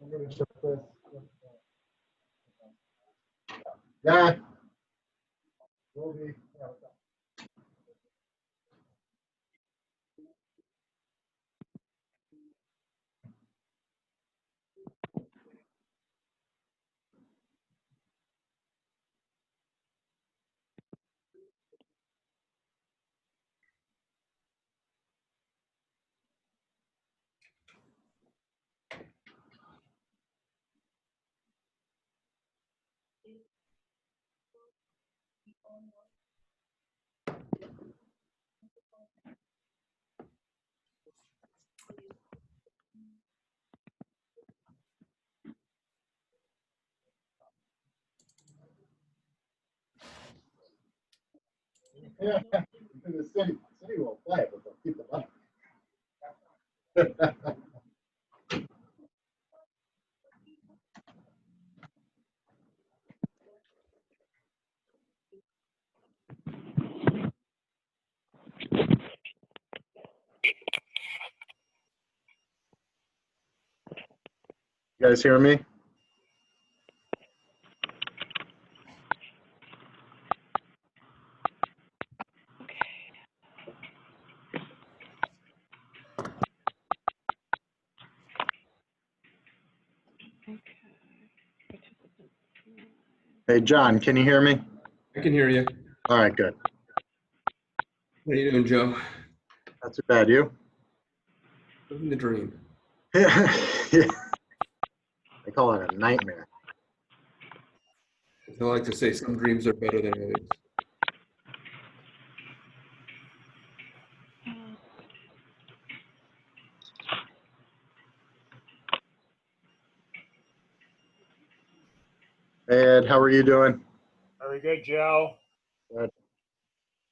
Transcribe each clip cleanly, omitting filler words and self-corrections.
I'm going to ship this. Yeah. Will be. Yeah, the city will play it, but they'll keep the money. You guys hear me? Hey, John, can you hear me? I can hear you. All right, good. What are you doing, Joe? Not too bad. You? Living the dream. Yeah. I call it a nightmare. I like to say some dreams are better than others. Ed, how are you doing? Very good, Joe. Good.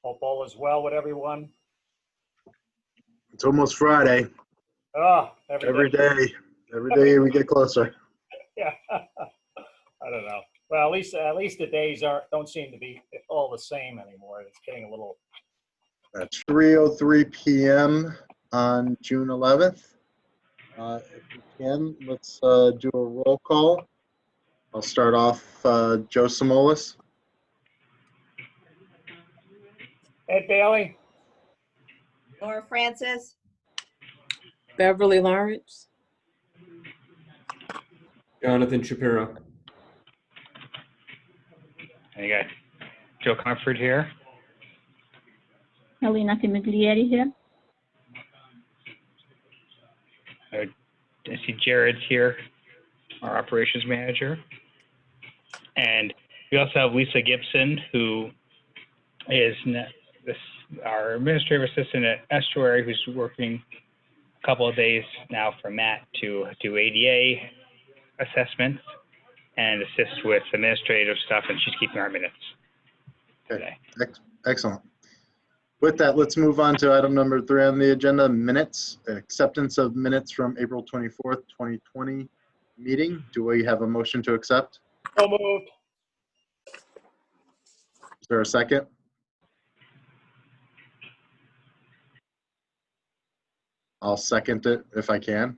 Hope all is well with everyone. It's almost Friday. Oh, Every day we get closer. Yeah. I don't know. Well, at least the days don't seem to be all the same anymore. It's getting a little. At 3:03 p.m. on June 11th. If we can, let's do a roll call. I'll start off Joe Simolis. Ed Bailey. Laura Francis. Beverly Lawrence. Jonathan Shapiro. And you got Joe Comfort here. Helena Cimiglieri here. I see Jared's here, our operations manager. And we also have Lisa Gibson, who is our administrative assistant at Estuary, who's working a couple of days now for Matt to do ADA assessments and assist with administrative stuff, and she's keeping our minutes today. Excellent. With that, let's move on to item number 3 on the agenda, minutes. Acceptance of minutes from April 24th, 2020 meeting. Do we have a motion to accept? So moved. Is there a second? I'll second it if I can,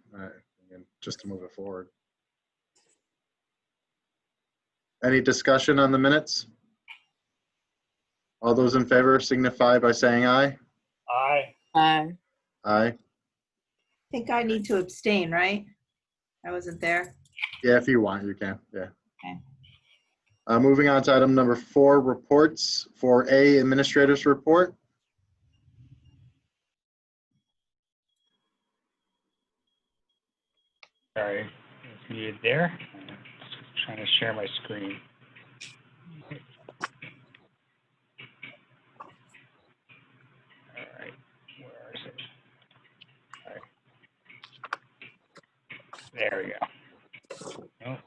just to move it forward. Any discussion on the minutes? All those in favor signify by saying aye. Aye. Aye. Aye. I think I need to abstain, right? I wasn't there. Yeah, if you want, you can. Yeah. Okay. Moving on to item number 4, reports. 4A, administrators report. Sorry, it's muted there. I'm just trying to share my screen. All right, where is it? All right. There we go. Oh.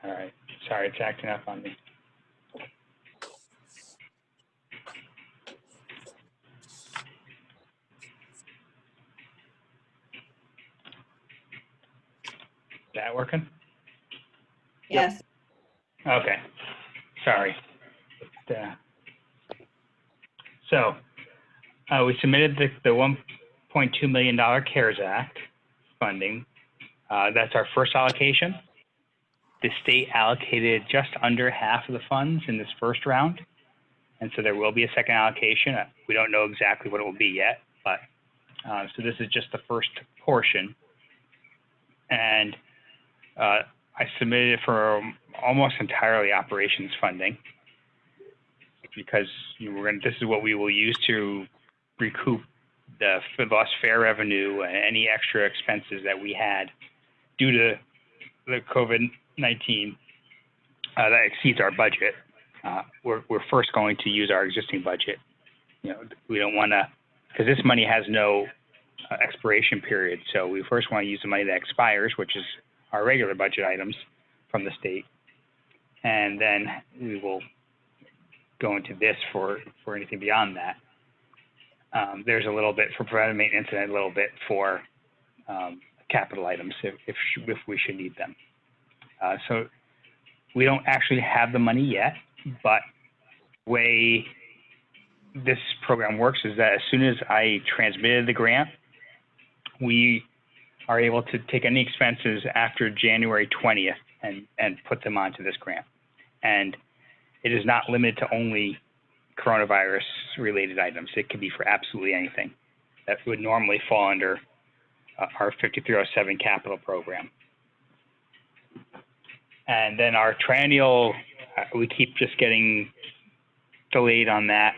All right, sorry, it's acting up on me. Is that working? Yes. Okay, sorry. So we submitted the $6.2 million CARES Act funding. That's our first allocation. The state allocated just under half of the funds in this first round. And so there will be a second allocation. We don't know exactly what it will be yet, but so this is just the first portion. And I submitted it for almost entirely operations funding because this is what we will use to recoup the lost fare revenue and any extra expenses that we had due to the COVID-19 that exceeds our budget. We're first going to use our existing budget. We don't want to, because this money has no expiration period. So we first want to use the money that expires, which is our regular budget items from the state. And then we will go into this for anything beyond that. There's a little bit for preventive maintenance and a little bit for capital items if we should need them. So we don't actually have the money yet, but the way this program works is that as soon as I transmitted the grant, we are able to take any expenses after January 20th and put them onto this grant. And it is not limited to only coronavirus related items. It could be for absolutely anything that would normally fall under our 5307 capital program. And then our triennial, we keep just getting delayed on that.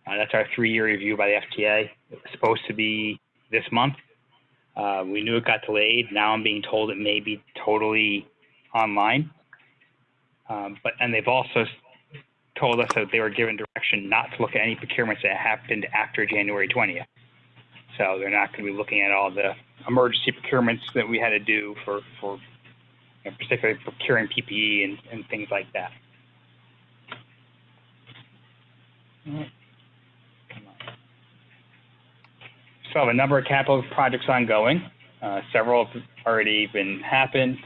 That's our 3-year review by the FTA. It was supposed to be this month. We knew it got delayed. Now I'm being told it may be totally online. And they've also told us that they were given direction not to look at any procurements that happened after January 20th. So they're not going to be looking at all the emergency procurements that we had to do for particularly procuring PPE and things like that. All right. Come on. So I have a number of capital projects ongoing. Several have already been happened,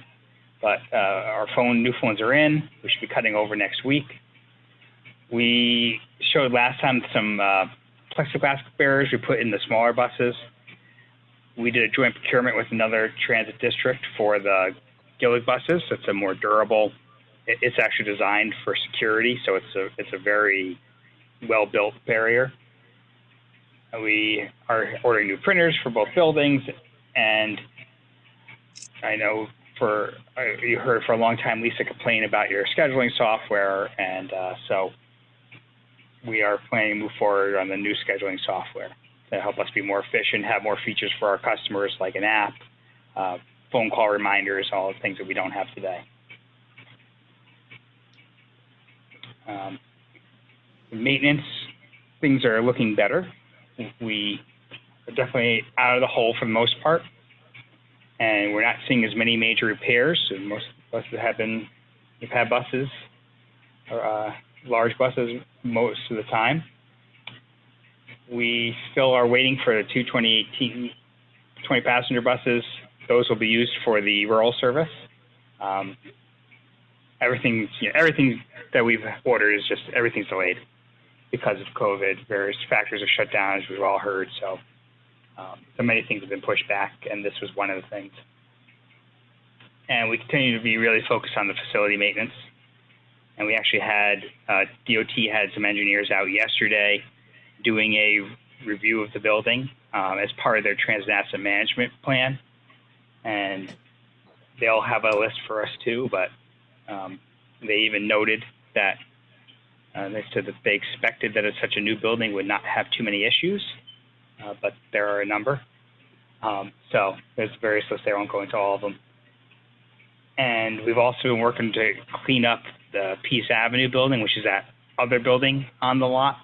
but our new phones are in. We should be cutting over next week. We showed last time some plexiglass barriers we put in the smaller buses. We did a joint procurement with another transit district for the Gillig buses. It's a more durable. It's actually designed for security, so it's a very well-built barrier. We are ordering new printers for both buildings, and I know you heard for a long time Lisa complain about your scheduling software, and so we are planning to move forward on the new scheduling software to help us be more efficient, have more features for our customers like an app, phone call reminders, all the things that we don't have today. Maintenance, things are looking better. We are definitely out of the hole for the most part, and we're not seeing as many major repairs. So most buses we've had buses, or large buses most of the time. We still are waiting for the 2018 20 passenger buses. Those will be used for the rural service. Everything that we've ordered is everything's delayed because of COVID. Various factories are shut down, as we've all heard. So many things have been pushed back, and this was one of the things. And we continue to be really focused on the facility maintenance. And we actually had, DOT had some engineers out yesterday doing a review of the building as part of their transit asset management plan. And they'll have a list for us too, but they even noted that they said that they expected that such a new building would not have too many issues, but there are a number. So there's various lists there. I won't go into all of them. And we've also been working to clean up the Peace Avenue building, which is that other building on the lot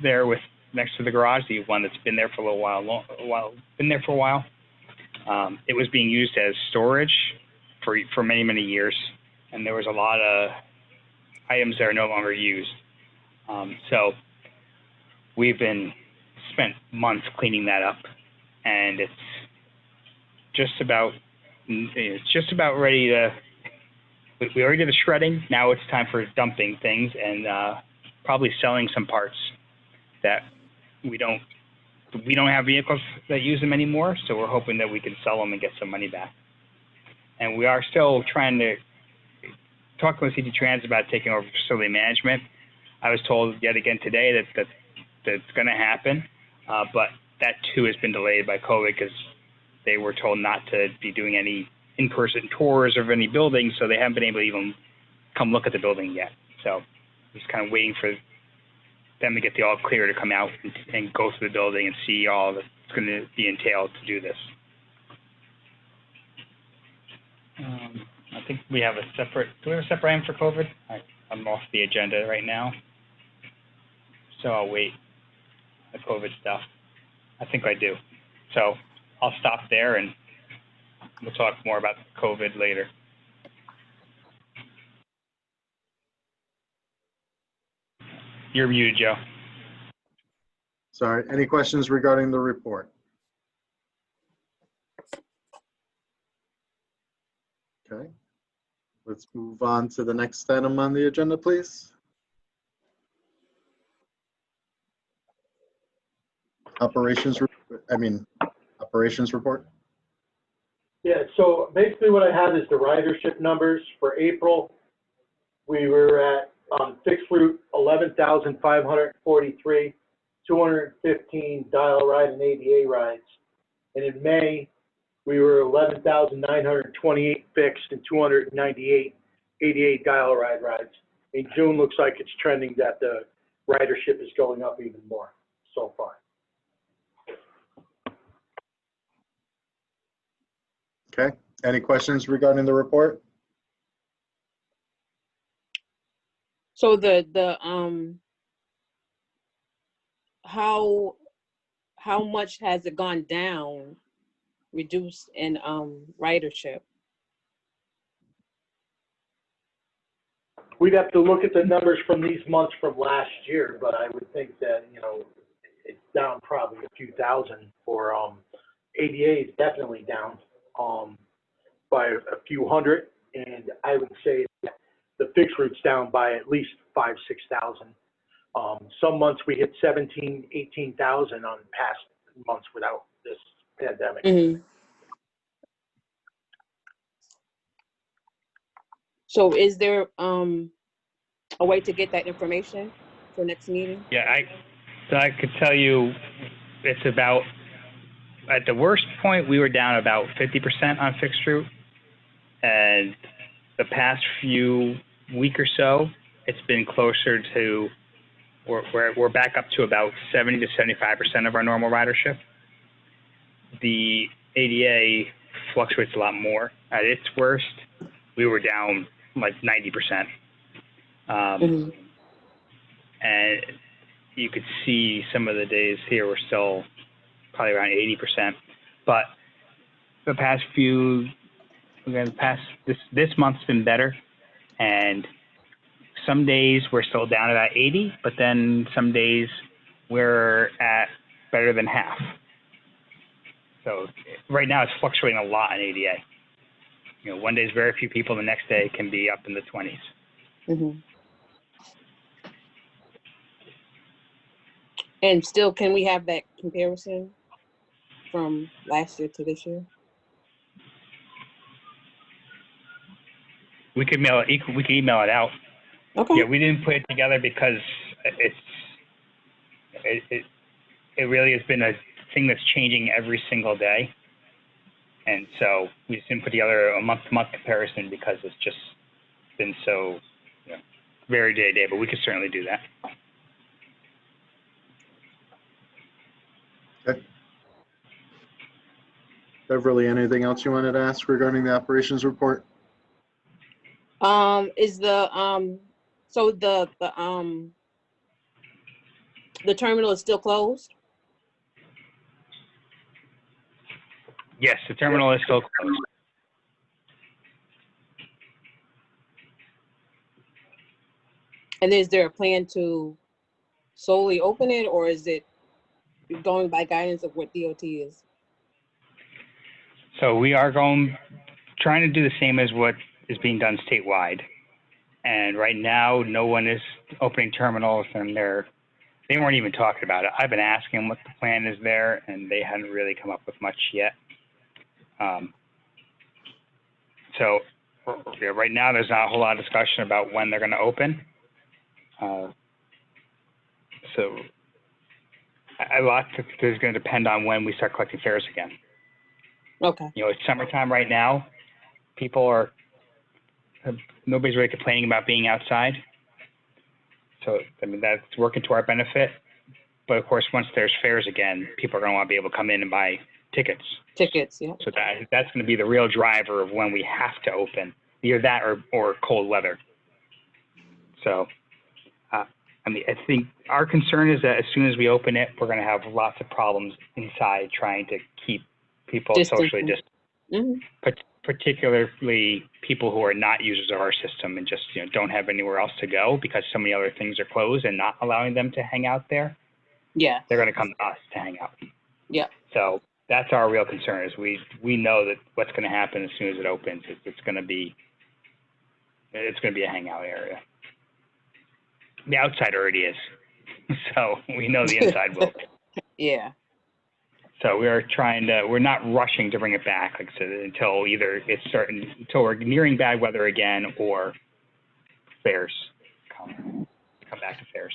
there next to the garage, the one that's been there for a while. It was being used as storage for many, many years, and there was a lot of items that are no longer used. So we've spent months cleaning that up, and it's just about ready to. We already did the shredding. Now it's time for dumping things and probably selling some parts that we don't we don't have vehicles that use them anymore, so we're hoping that we can sell them and get some money back. And we are still trying to talk with CT Trans about taking over facility management. I was told yet again today that that's going to happen, but that too has been delayed by COVID because they were told not to be doing any in-person tours of any buildings, so they haven't been able to even come look at the building yet. So just kind of waiting for them to get the all clear to come out and go through the building and see all that's going to be entailed to do this. I think we have a separate, do we have a separate item for COVID? I'm off the agenda right now, so I'll wait. The COVID stuff, I think I do. So I'll stop there and we'll talk more about COVID later. You're muted, Joe. Sorry, any questions regarding the report? Okay, let's move on to the next item on the agenda, please. Operations report. Yeah, so basically what I have is the ridership numbers for April. We were at fixed route 11,543, 215 dial ride and ADA rides. And in May, we were 11,928 fixed and 298 ADA dial ride rides. In June, looks like it's trending that the ridership is going up even more so far. Okay, any questions regarding the report? So how much has it gone down, reduced in ridership? We'd have to look at the numbers from these months from last year, but I would think that, you know, it's down probably a few thousand for ADA is definitely down by a few hundred, and I would say that the fixed route's down by at least 5,000-6,000. Some months we hit 17,000, 18,000 on past months without this pandemic. Mm-hmm. So is there a way to get that information for next meeting? Yeah, I could tell you it's about, at the worst point, we were down about 50% on fixed route. And the past few week or so, it's been closer to, we're back up to about 70 to 75% of our normal ridership. The ADA fluctuates a lot more. At its worst, we were down like 90%. Mm-hmm. And you could see some of the days here we're still probably around 80%. But the past few, again, this month's been better, and some days we're still down about 80, but then some days we're at better than half. So right now it's fluctuating a lot in ADA. You know, one day is very few people, the next day can be up in the 20s. Mm-hmm. And still, can we have that comparison from last year to this year? We could email it out. Okay. Yeah, we didn't put it together because it really has been a thing that's changing every single day. And so we just didn't put together a month-to-month comparison because it's just been so, you know, very day-to-day, but we could certainly do that. Okay. Beverly, anything else you wanted to ask regarding the operations report? Is the so the terminal is still closed? Yes, the terminal is still closed. And is there a plan to solely open it, or is it going by guidance of what DOT is? So we are trying to do the same as what is being done statewide. And right now, no one is opening terminals, and they're they weren't even talking about it. I've been asking what the plan is there, and they hadn't really come up with much yet. So yeah, right now, there's not a whole lot of discussion about when they're going to open. So a lot is going to depend on when we start collecting fares again. Okay. You know, it's summertime right now. Nobody's really complaining about being outside. So, I mean, that's working to our benefit. But of course, once there's fares again, people are going to want to be able to come in and buy tickets. Tickets, yeah. So that's going to be the real driver of when we have to open, either that or cold weather. So, I mean, I think our concern is that as soon as we open it, we're going to have lots of problems inside trying to keep people socially distant. Mm-hmm. Particularly people who are not users of our system and just, you know, don't have anywhere else to go because so many other things are closed and not allowing them to hang out there. Yeah. They're going to come to us to hang out. Yeah. So that's our real concern is we know that what's going to happen as soon as it opens is it's going to be a hangout area. The outside already is. So we know the inside will be. Yeah. So we're not rushing to bring it back, like I said, until we're nearing bad weather again or fares come back to fares.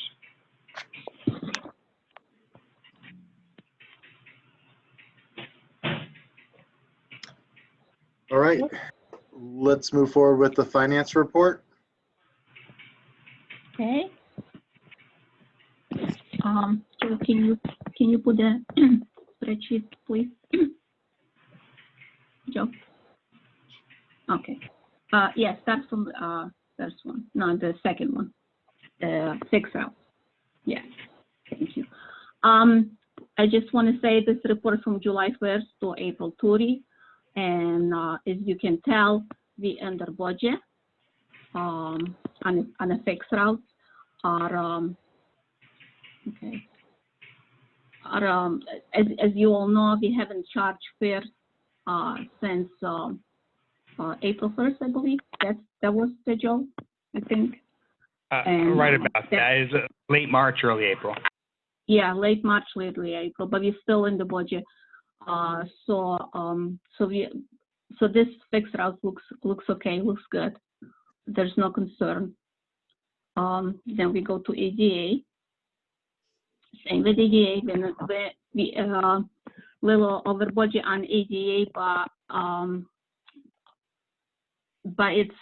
All right, let's move forward with the finance report. Okay. So can you put the spreadsheet, please? Joe? Okay. Yeah, start from first one. No, the second one. The fixed route. Yeah. Thank you. I just want to say this report from July 1st to April 30. And as you can tell, we under budget on a fixed route. Okay. As you all know, we haven't charged fares since April 1st, I believe. That was the Joe, I think. Right about that is late March, early April. Yeah, late March, early April, but we're still in the budget. So this fixed route looks okay, looks good. There's no concern. Then we go to ADA. Same with ADA. Then we little over budget on ADA, but it's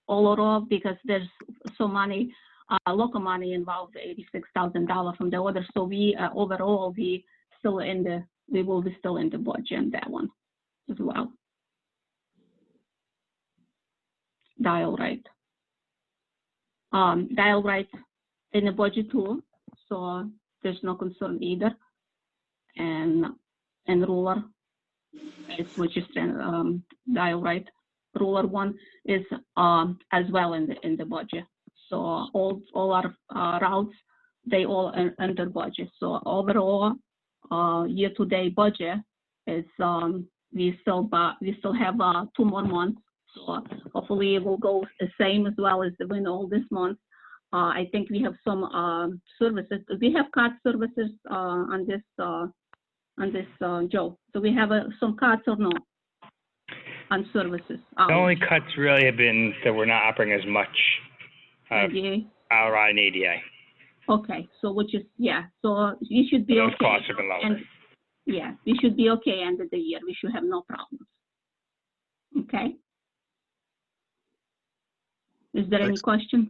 all off because there's so many local money involved, $86,000 from the order. So we overall we will be still in the budget on that one as well. Dial right in the budget too, so there's no concern either. And ruler, which is dial right. Ruler one is as well in the budget. So all our routes, they all are under budget. So overall, year-to-date budget is we still have 2 more months. So hopefully it will go the same as well as the all this month. I think we have some services. We have card services on this Joe. So we have some cards or no on services. The only cuts really have been that we're not operating as much ADA. Out in ADA. Okay, so which is so you should be Those okay. costs have been lower. And yeah, we should be okay end of the year. We should have no problems. Okay. Is there any questions?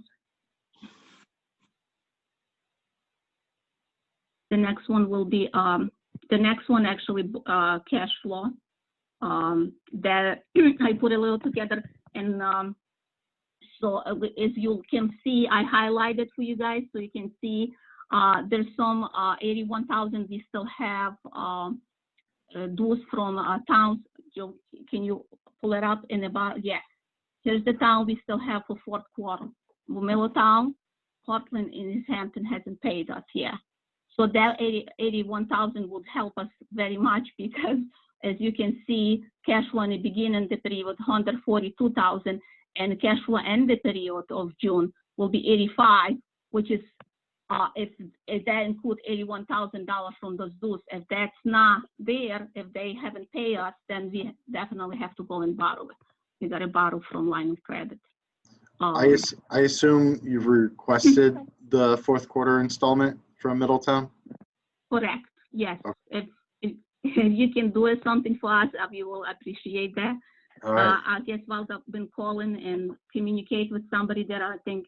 The next one will be actually cash flow. That I put a little together, and so as you can see, I highlighted for you guys, so you can see there's some 81,000 we still have dues from towns. Joe, can you pull it up in about? Yes. Here's the town we still have for fourth quarter. Middletown, Portland, and East Hampton hasn't paid us yet. So that 81,000 would help us very much because, as you can see, cash flow in the beginning of the period was 142,000, and cash flow end the period of June will be 85, which is if that includes $81,000 from those dues. If that's not there, if they haven't paid us, then we definitely have to go and borrow it. We got to borrow from line of credit. I assume you've requested the fourth quarter installment from Middletown? Correct. Yes. Okay. If you can do something for us, we will appreciate that. All right. I guess while I've been calling and communicate with somebody that I think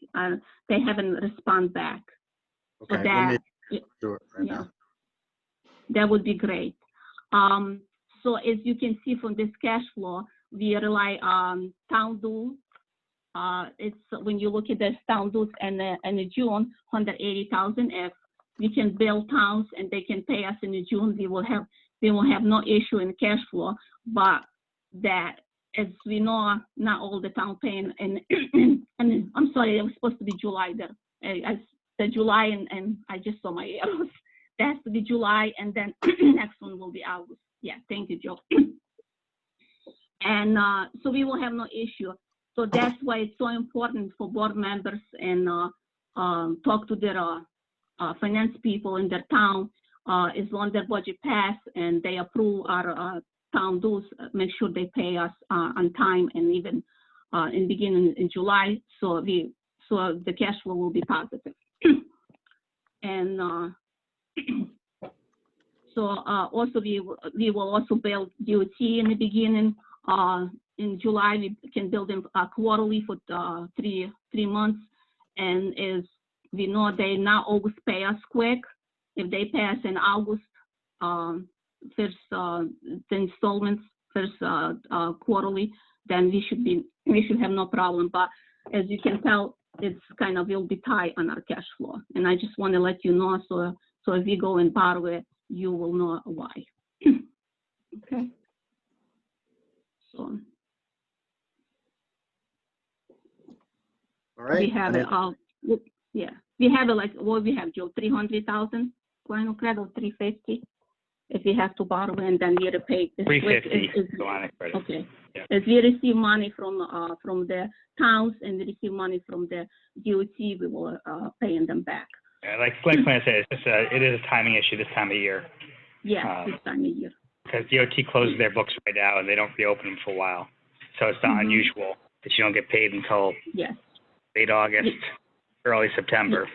they haven't responded back. Okay. So Let me that, do it right yeah, now. that would be great. So as you can see from this cash flow, we rely on town dues. It's when you look at the town dues in the June, 180,000. If we can bill towns and they can pay us in the June, we will have no issue in cash flow. But that, as we know, not all the town paying, and I'm sorry, it was supposed to be July there. I said July, and I just saw my arrows. That has to be July, and then next one will be August. Yeah, thank you, Joe. And so we will have no issue. So that's why it's so important for board members and talk to their finance people in their town. As long as their budget pass and they approve our town dues, make sure they pay us on time and even in beginning in July, so the cash flow will be positive. And so also we will also build DOT in the beginning. In July, we can build them quarterly for 3 months. And as we know, they not always pay us quick. If they pay us in August, first the installments, first quarterly, then we should have no problem. But as you can tell, it's kind of will be tight on our cash flow. And I just want to let you know, so if you go and borrow it, you will know why. Okay. So. All right. We have it all. Yeah, we have it like what we have, Joe, 300,000 line of credit, or 350. If we have to borrow, and then we pay. 350 line of credit. Okay. Yeah. If we receive money from the towns and we receive money from the DOT, we will paying them back. Yeah, like I said, it is a timing issue this time of year. Yeah, this time of year. Because DOT closes their books right now and they don't reopen them for a while, so it's not unusual that you don't get paid until late August, early September.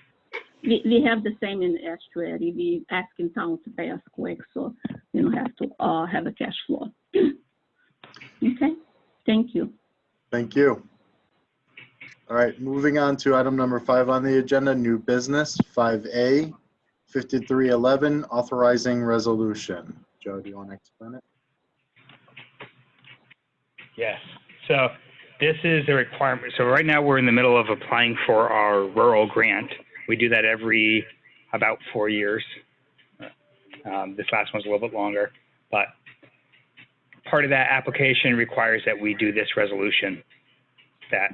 We have the same in estuary. We asking town to pay us quick, so we don't have to have a cash flow. Okay, thank you. Thank you. All right, moving on to item number 5 on the agenda, new business, 5A, 5311, authorizing resolution. Joe, do you want to explain it? Yes. So this is a requirement. So right now we're in the middle of applying for our rural grant. We do that every about 4 years. This last one's a little bit longer, but part of that application requires that we do this resolution that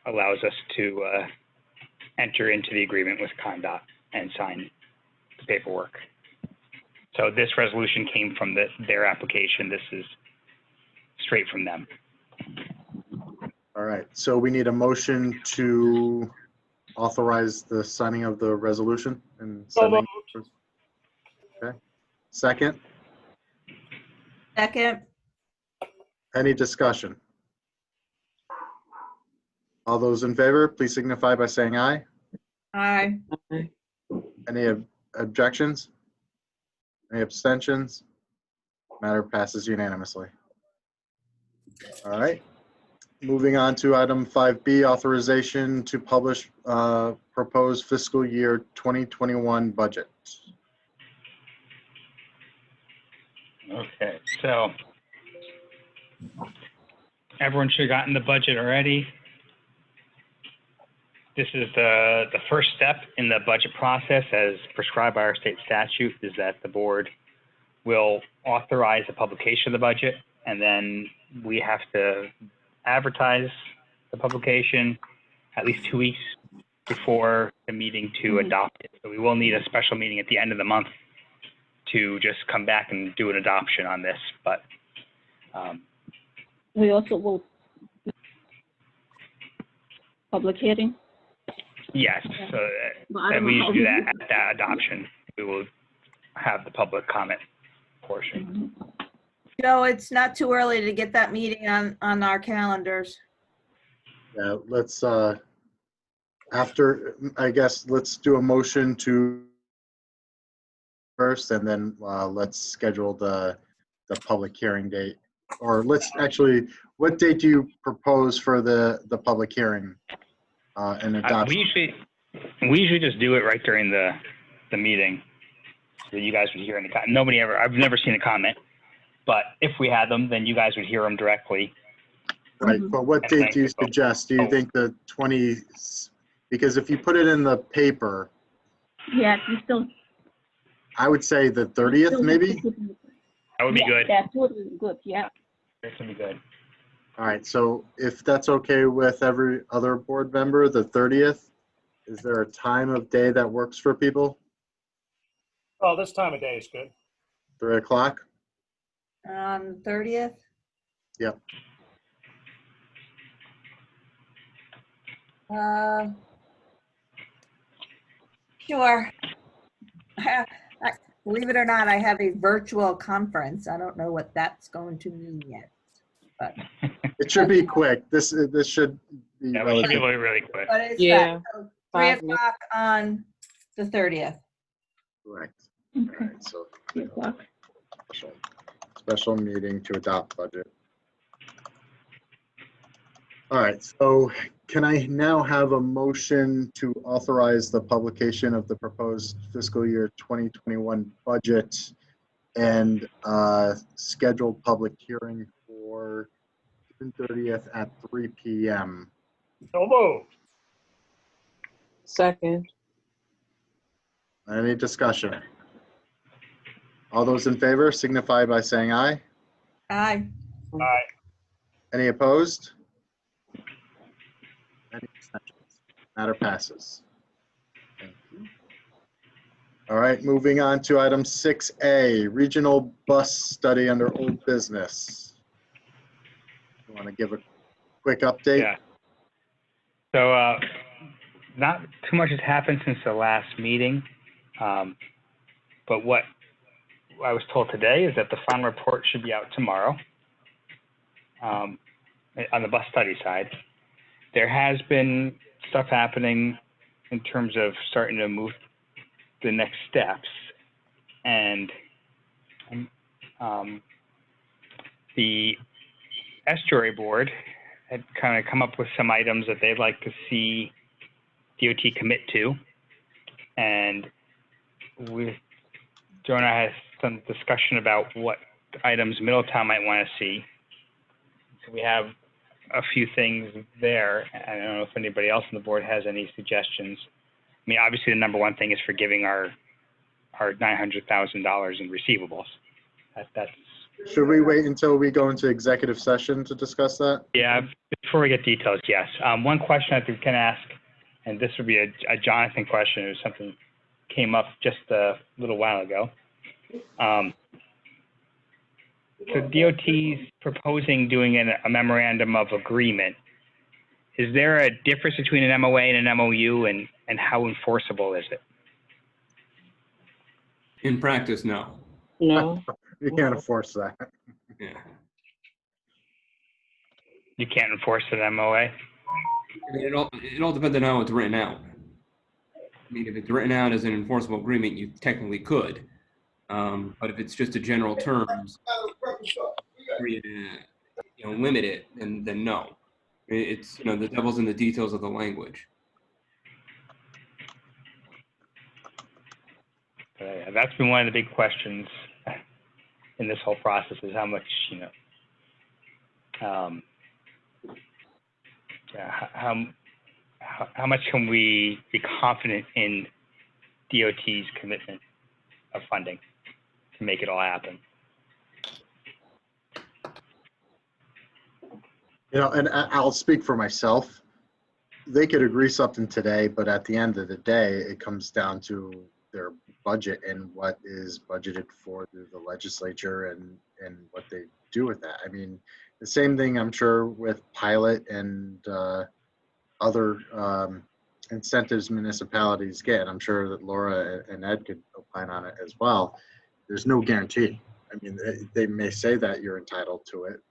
allows us to enter into the agreement with CONDOT and sign the paperwork. So this resolution came from their application. This is straight from them. All right, so we need a motion to authorize the signing of the resolution and sending. Okay. Second, Second. any discussion? All those in favor, please signify by saying aye. Aye. Any objections? Any abstentions? Matter passes unanimously. All right. Moving on to item 5B, authorization to publish proposed fiscal year 2021 budget. Okay, so everyone should have gotten the budget already. This is the first step in the budget process as prescribed by our state statute, is that the board will authorize the publication of the budget, and then we have to advertise the publication at least 2 weeks before the meeting to adopt it. So we will need a special meeting at the end of the month to just come back and do an adoption on this, but We also will public hearing. Yes, so But I and don't we know usually do how- that at that adoption. We will have the public comment portion. Mhm. Joe, it's not too early to get that meeting on our calendars. Yeah, let's, after, I guess, let's do a motion to first, and then let's schedule the public hearing date. Or let's actually, what date do you propose for the public hearing and We adoption? usually just do it right during the meeting, so you guys would hear any I've never seen a comment, but if we had them, then you guys would hear them directly. Right, Mhm. but what And date then do you go. suggest? Do you Oh. think the 20, because if you put it in the paper, Yes, we still. I would say the we 30th, still have maybe? to put in- That would be Yeah, good. That would be good, yeah. That would be good. All right, so if that's okay with every other board member, the 30th, is there a time of day that works for people? Oh, this time of day is good. 3 o'clock? 30th? Yep. Sure. Believe it or not, I have a virtual conference. I don't know what that's going to mean yet. It should be quick. This should be Yeah, we should be relative. really quick. But it's Yeah, that, so 3 5 minutes. o'clock on the 30th. Correct. All Okay, right, so 3 o'clock. special meeting to adopt budget. All right, so can I now have a motion to authorize the publication of the proposed fiscal year 2021 budget and scheduled public hearing for June 30th at 3 p.m. So moved. Second. Any discussion? All those in favor signify by saying aye. Aye. All right. Any opposed? Any abstentions? Matter passes. Thank you. All right, moving on to item 6A, regional bus study under old business. You want to give a quick update? Yeah. So not too much has happened since the last meeting, but what I was told today is that the final report should be out tomorrow on the bus study side. There has been stuff happening in terms of starting to move the next steps, and the estuary board had kind of come up with some items that they'd like to see DOT commit to, and Joe and I had some discussion about what items Middletown might want to see. So we have a few things there. I don't know if anybody else on the board has any suggestions. I mean, obviously the number one thing is forgiving our $900,000 in receivables. That's Should we wait until we go into executive session to discuss that? yeah. Before we get details, yes. One question I think we can ask, and this would be a Jonathan question. It was something came up just a little while ago. So DOT's proposing doing a memorandum of agreement. Is there a difference between an MOA and an MOU, and how enforceable is it? In practice, no. No. You can't enforce that. Yeah. You can't enforce an MOA? I mean, it all depends on how it's written out. I mean, if it's written out as an enforceable agreement, you technically could. But if it's just a general terms, limit it, then no. It's, the devil's in the details of the language. That's been one of the big questions in this whole process, is how much, how much can we be confident in DOT's commitment of funding to make it all happen? And I'll speak for myself. They could agree something today, but at the end of the day, it comes down to their budget and what is budgeted for through the legislature and what they do with that. I mean, the same thing I'm sure with pilot and other incentives municipalities get, and I'm sure that Laura and Ed could opine on it as well, there's no guarantee. I mean, they may say that you're entitled to it,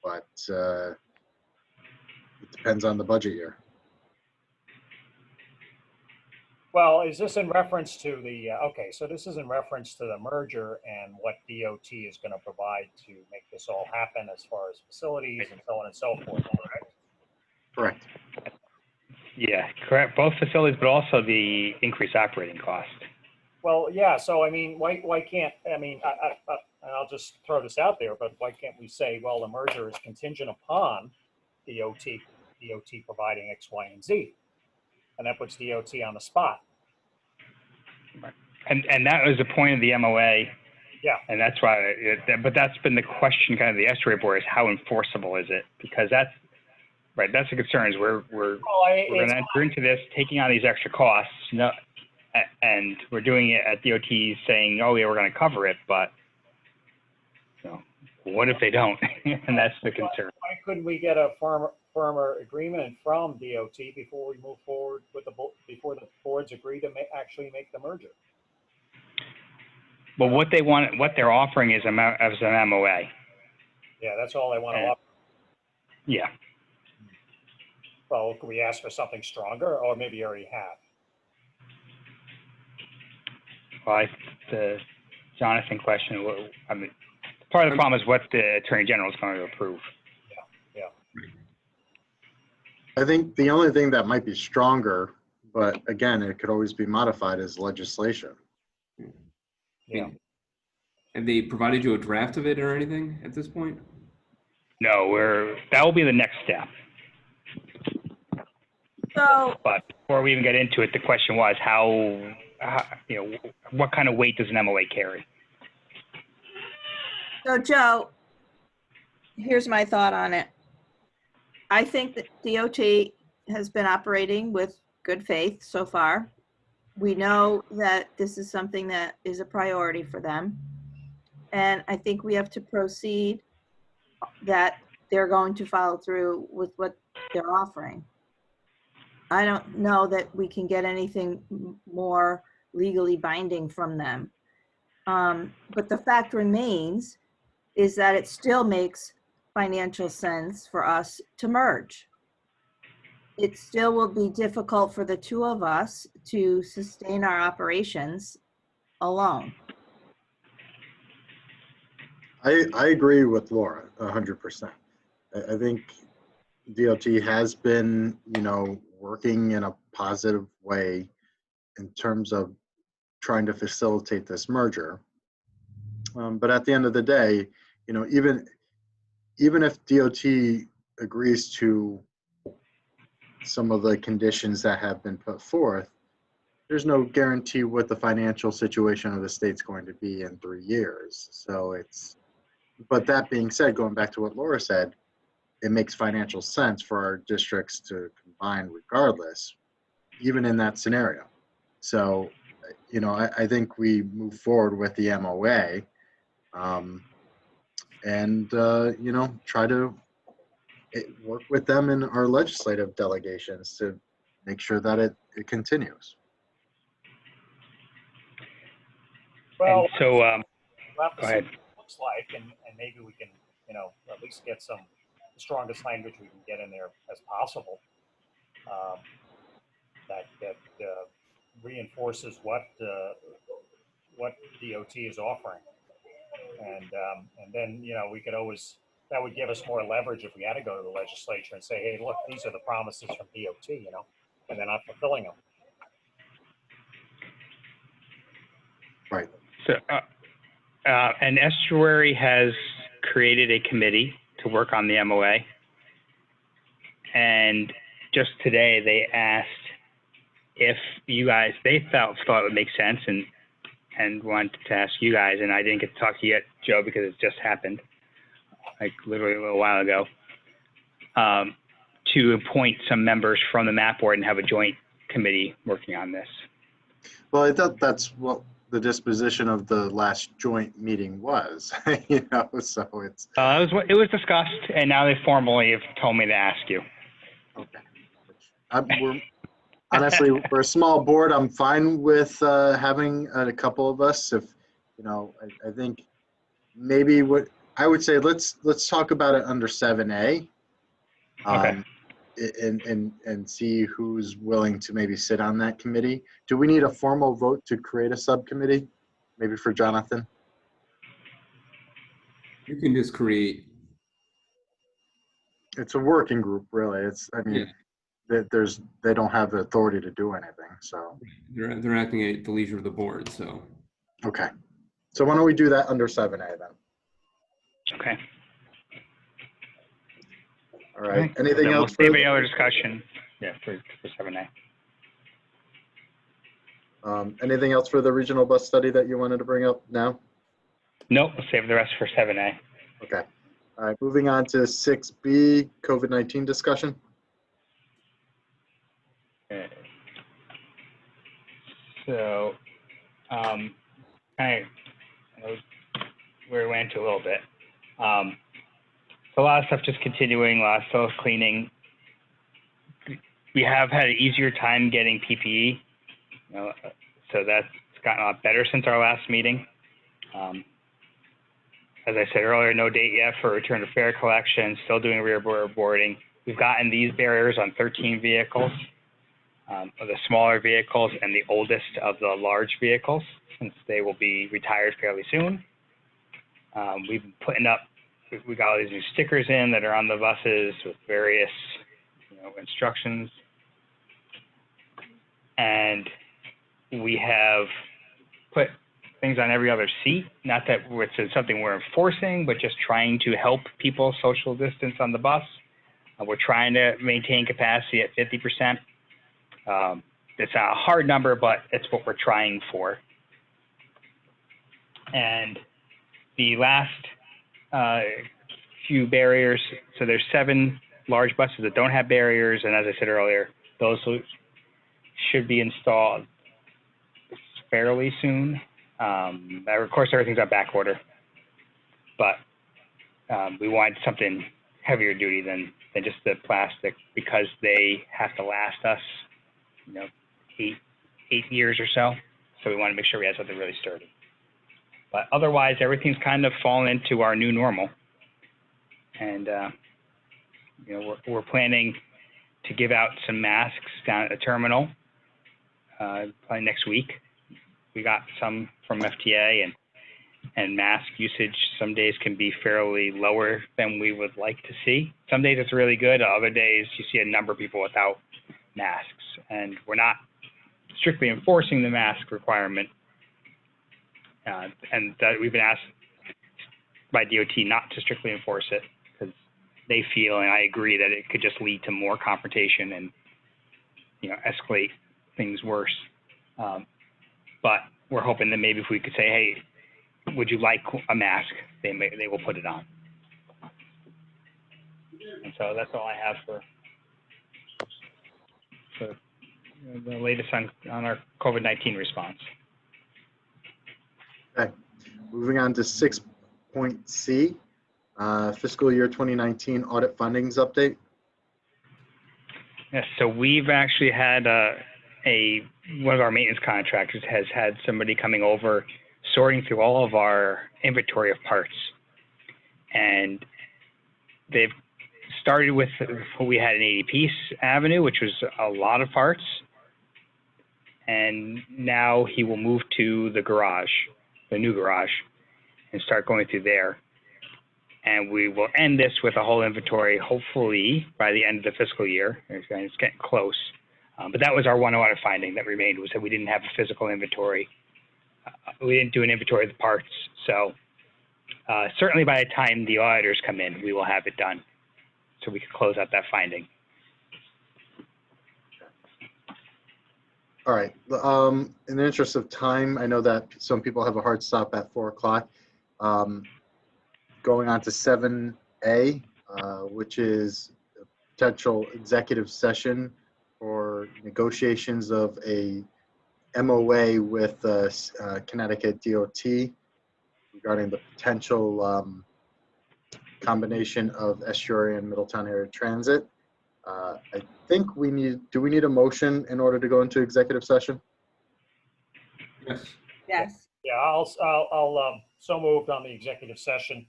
but it depends on the budget year. Well, is this in reference to the, okay, so this is in reference to the merger and what DOT is going to provide to make this all happen as far as facilities and so on and so forth, correct? Correct. Yeah, correct. Both facilities, but also the increased operating cost. Well, yeah, so I mean, why can't, I mean, and I'll just throw this out there, but why can't we say, well, the merger is contingent upon DOT providing X, Y, and Z? And that puts DOT on the spot. And that was the point of the MOA. Yeah. And that's why, but that's been the question, kind of the estuary board, is how enforceable is it? Because that's, right, that's the concern, is we're going to enter into this, taking on these extra costs, and we're doing it at DOT saying, oh yeah, we're going to cover it, but you know, what if they don't? And that's the concern. Why couldn't we get a firmer agreement from DOT before we move forward with before the boards agree to actually make the merger? But what they're offering is an MOA. Yeah, that's all they want to offer. Yeah. Well, could we ask for something stronger, or maybe you already have? Well, the Jonathan question, I mean, part of the problem is what the Attorney General is going to approve. Yeah. I think the only thing that might be stronger, but again, it could always be modified, is legislation. Yeah. Have they provided you a draft of it or anything at this point? No, that will be the next step. So, But before we even get into it, the question was how you know, what kind of weight does an MOA carry? so Joe, here's my thought on it. I think that DOT has been operating with good faith so far. We know that this is something that is a priority for them. And I think we have to proceed that they're going to follow through with what they're offering. I don't know that we can get anything more legally binding from them. But the fact remains is that it still makes financial sense for us to merge. It still will be difficult for the two of us to sustain our operations alone. I agree with Laura 100%. I think DOT has been, working in a positive way in terms of trying to facilitate this merger. But at the end of the day, even if DOT agrees to some of the conditions that have been put forth, there's no guarantee what the financial situation of the state's going to be in 3 years. So but that being said, going back to what Laura said, it makes financial sense for our districts to combine regardless, even in that scenario. So, I think we move forward with the MOA and, try to work with them in our legislative delegations to make sure that it continues. Well, And so, we'll have to go see ahead. what it looks like, and maybe we can, at least get the strongest language we can get in there as possible. That reinforces what DOT is offering, and then we could always, that would give us more leverage if we had to go to the legislature and say, hey, look, these are the promises from DOT, and they're not fulfilling them. Right. So, and Estuary has created a committee to work on the MOA. And just today they asked if you guys, they thought it would make sense and wanted to ask you guys, and I didn't get to talk to you yet, Joe, because it just happened, like literally a little while ago, to appoint some members from the MAP board and have a joint committee working on this. Well, I thought that's what the disposition of the last joint meeting was, so it's. It was discussed, and now they formally have told me to ask you. Okay. honestly, we're a small board. I'm fine with having a couple of us. If you know, I think maybe what I would say, let's talk about it under 7A. Okay. And see who's willing to maybe sit on that committee. Do we need a formal vote to create a subcommittee? Maybe for Jonathan? You can just create, It's a working group, really. I mean, they don't have the authority to do anything, so. they're acting at the leisure of the board, so. Okay. So why don't we do that under 7A then? Okay. All right. Okay. Anything Then else? We'll save any other discussion. Yeah, for 7A. Anything else for the regional bus study that you wanted to bring up now? Nope, we'll save the rest for 7A. Okay. All right. Moving on to 6B, COVID-19 discussion. Okay. So, kind of, where we went to a little bit. So a lot of stuff just continuing, a lot of stuff cleaning. We have had an easier time getting PPE, so that's gotten a lot better since our last meeting. As I said earlier, no date yet for return to fare collection, still doing rear boarding. We've gotten these barriers on 13 vehicles, the smaller vehicles and the oldest of the large vehicles, since they will be retired fairly soon. We've been putting up, we got all these new stickers in that are on the buses with various instructions. And we have put things on every other seat, not that it's something we're enforcing, but just trying to help people social distance on the bus. We're trying to maintain capacity at 50%. It's not a hard number, but it's what we're trying for. And the last few barriers, so there's 7 large buses that don't have barriers, and as I said earlier, those should be installed fairly soon. Of course, everything's on back order, but we want something heavier duty than just the plastic, because they have to last us, 8 years or so. So we want to make sure we have something really sturdy. But otherwise, everything's kind of fallen into our new normal. And, we're planning to give out some masks down at the terminal probably next week. We got some from FTA, and mask usage some days can be fairly lower than we would like to see. Some days it's really good. Other days you see a number of people without masks. And we're not strictly enforcing the mask requirement. And we've been asked by DOT not to strictly enforce it, because they feel, and I agree, that it could just lead to more confrontation and, escalate things worse. But we're hoping that maybe if we could say, hey, would you like a mask? They will put it on. And so that's all I have for the latest on our COVID-19 response. Okay. Moving on to 6.C, fiscal year 2019 audit findings update. Yes, so we've actually had one of our maintenance contractors has had somebody coming over, sorting through all of our inventory of parts. And they've started with, we had an 80-piece avenue, which was a lot of parts. And now he will move to the garage, the new garage, and start going through there. And we will end this with a whole inventory, hopefully by the end of the fiscal year. It's getting close. But that was our one audit finding that remained, was that we didn't have a physical inventory. We didn't do an inventory of the parts. So certainly by the time the auditors come in, we will have it done, so we can close out that finding. All right. In the interest of time, I know that some people have a hard stop at 4 o'clock. Going on to 7A, which is a potential executive session for negotiations of a MOA with Connecticut DOT regarding the potential combination of estuary and Middletown area transit. I think do we need a motion in order to go into executive session? Yes. Yes. Yeah, I'll so moved on the executive session.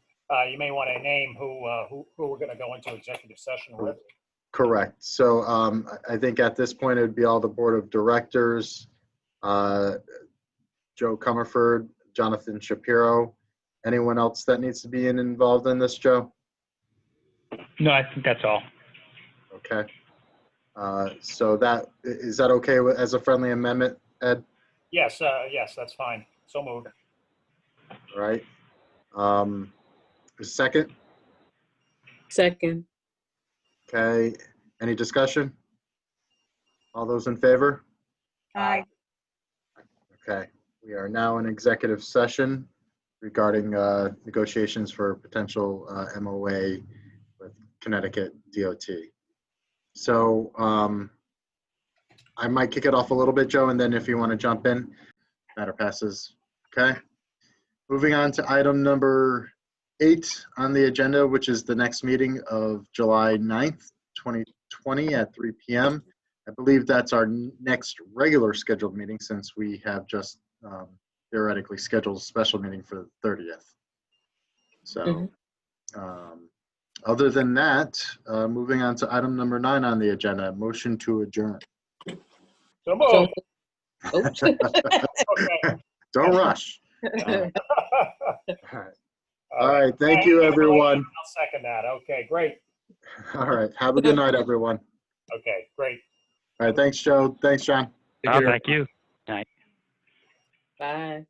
You may want to name who we're going to go into executive session with. Correct. So I think at this point, it would be all the board of directors, Joe Comerford, Jonathan Shapiro. Anyone else that needs to be involved in this, Joe? No, I think that's all. Okay. So is that okay as a friendly amendment, Ed? Yes, yes, that's fine. So moved. All right. Second? Second. Okay. Any discussion? All those in favor? Aye. Okay. We are now in executive session regarding negotiations for potential MOA with Connecticut DOT. So I might kick it off a little bit, Joe, and then if you want to jump in, matter passes. Okay. Moving on to item number 8 on the agenda, which is the next meeting of July 9th, 2020 at 3 p.m. I believe that's our next regular scheduled meeting since we have just theoretically scheduled a special meeting for the 30th. So other than that, moving on to item number 9 on the agenda, motion to adjourn. So moved. Oops. Okay. Don't rush. All right. Thank you, everyone. I'll second that. Okay, great. All right. Have a good night, everyone. Okay, great. All right. Thanks, Joe. Thanks, John. Take care. Thank you. Bye.